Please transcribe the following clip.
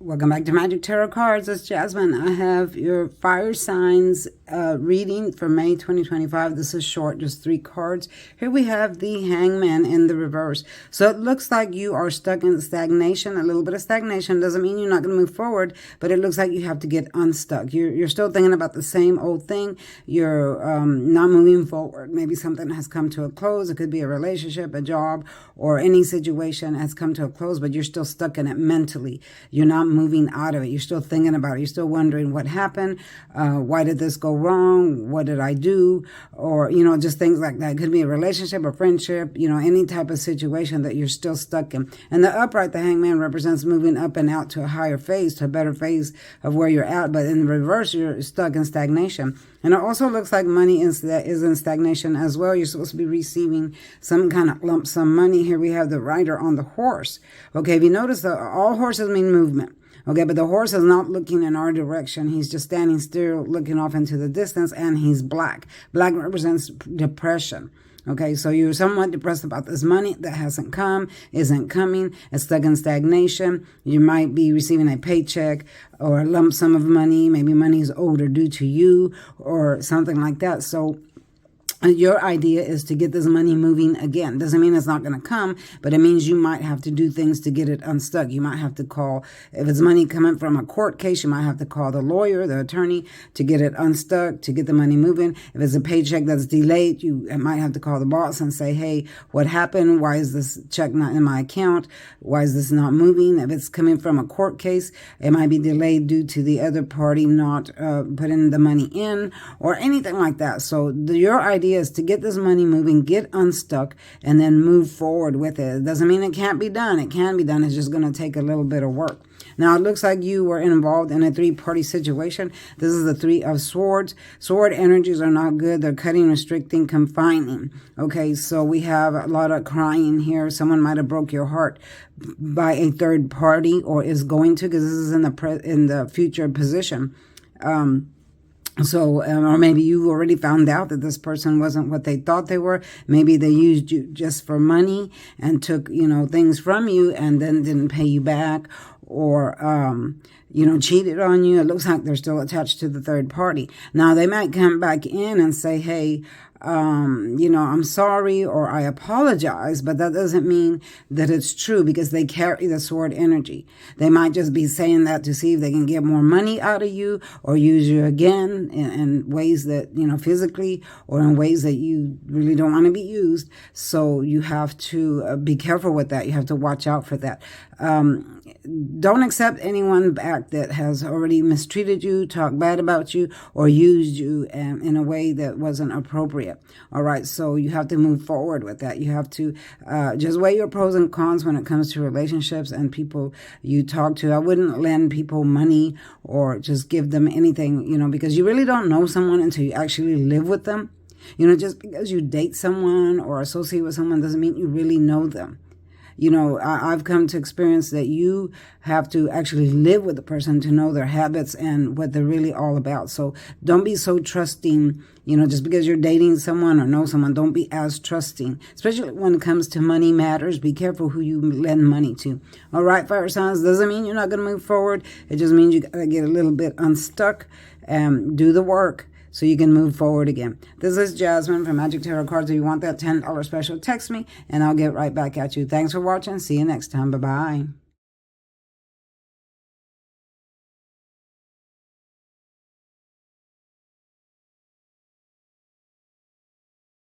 Welcome back to Magic Tarot Cards. It's Jasmine. I have your fire signs reading for May 2025. This is short, just 3 cards. Here we have the Hangman in the reverse. So it looks like you are stuck in stagnation. A little bit of stagnation doesn't mean you're not going to move forward, but it looks like you have to get unstuck. You're still thinking about the same old thing. You're not moving forward. Maybe something has come to a close. It could be a relationship, a job, or any situation has come to a close, but you're still stuck in it mentally. You're not moving out of it. You're still thinking about it. You're still wondering what happened. Why did this go wrong? What did I do? Or, just things like that. It could be a relationship, a friendship, any type of situation that you're still stuck in. And the upright, the Hangman, represents moving up and out to a higher phase, to a better phase of where you're at. But in the reverse, you're stuck in stagnation. And it also looks like money is in stagnation as well. You're supposed to be receiving some kind of lump sum money. Here we have the rider on the horse. Okay, if you notice, all horses mean movement. Okay, but the horse is not looking in our direction. He's just standing still, looking off into the distance, and he's black. Black represents depression. Okay, so you're somewhat depressed about this money that hasn't come, isn't coming, it's stuck in stagnation. You might be receiving a paycheck or a lump sum of money. Maybe money is owed or due to you or something like that. So your idea is to get this money moving again. Doesn't mean it's not going to come, but it means you might have to do things to get it unstuck. You might have to call, if it's money coming from a court case, you might have to call the lawyer, the attorney, to get it unstuck, to get the money moving. If it's a paycheck that's delayed, you might have to call the boss and say, hey, what happened? Why is this check not in my account? Why is this not moving? If it's coming from a court case, it might be delayed due to the other party not putting the money in or anything like that. So your idea is to get this money moving, get unstuck, and then move forward with it. It doesn't mean it can't be done. It can be done. It's just going to take a little bit of work. Now, it looks like you were involved in a 3-party situation. This is the 3 of Swords. Sword energies are not good. They're cutting, restricting, confining. Okay, so we have a lot of crying here. Someone might have broke your heart by a 3rd party or is going to, because this is in the future position. So, or maybe you already found out that this person wasn't what they thought they were. Maybe they used you just for money and took, things from you and then didn't pay you back, or, cheated on you. It looks like they're still attached to the 3rd party. Now, they might come back in and say, hey, I'm sorry, or I apologize, but that doesn't mean that it's true, because they carry the sword energy. They might just be saying that to see if they can get more money out of you or use you again in ways that, physically, or in ways that you really don't want to be used. So you have to be careful with that. You have to watch out for that. Don't accept anyone back that has already mistreated you, talked bad about you, or used you in a way that wasn't appropriate. All right, so you have to move forward with that. You have to just weigh your pros and cons when it comes to relationships and people you talk to. I wouldn't lend people money or just give them anything, because you really don't know someone until you actually live with them. Just because you date someone or associate with someone doesn't mean you really know them. I've come to experience that you have to actually live with the person to know their habits and what they're really all about. So don't be so trusting, just because you're dating someone or know someone, don't be as trusting, especially when it comes to money matters. Be careful who you lend money to. All right, fire signs, doesn't mean you're not going to move forward. It just means you got to get a little bit unstuck and do the work so you can move forward again. This is Jasmine from Magic Tarot Cards. If you want that $10 special, text me, and I'll get right back at you. Thanks for watching. See you next time. Bye-bye.